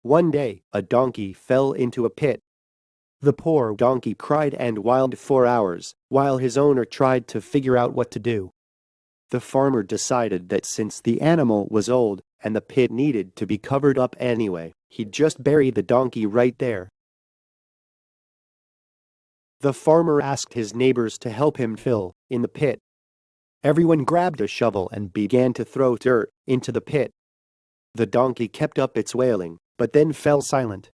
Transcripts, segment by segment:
One day, a donkey fell into a pit. The poor donkey cried and whined for hours, while his owner tried to figure out what to do. The farmer decided that since the animal was old and the pit needed to be covered up anyway, he'd just bury the donkey right there. The farmer asked his neighbors to help him fill in the pit. Everyone grabbed a shovel and began to throw dirt into the pit. The donkey kept up its wailing, but then fell silent.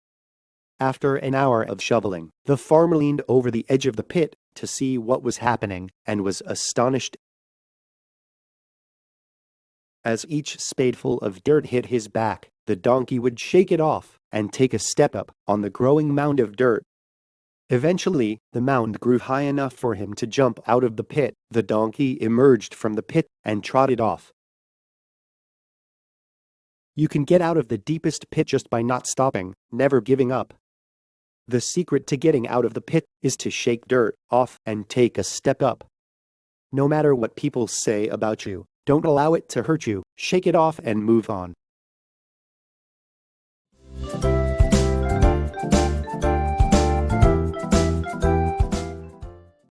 After an hour of shoveling, the farmer leaned over the edge of the pit to see what was happening and was astonished. As each spadeful of dirt hit his back, the donkey would shake it off and take a step up on the growing mound of dirt. Eventually, the mound grew high enough for him to jump out of the pit. The donkey emerged from the pit and trotted off. You can get out of the deepest pit just by not stopping, never giving up. The secret to getting out of the pit is to shake dirt off and take a step up. No matter what people say about you, don't allow it to hurt you. Shake it off and move on.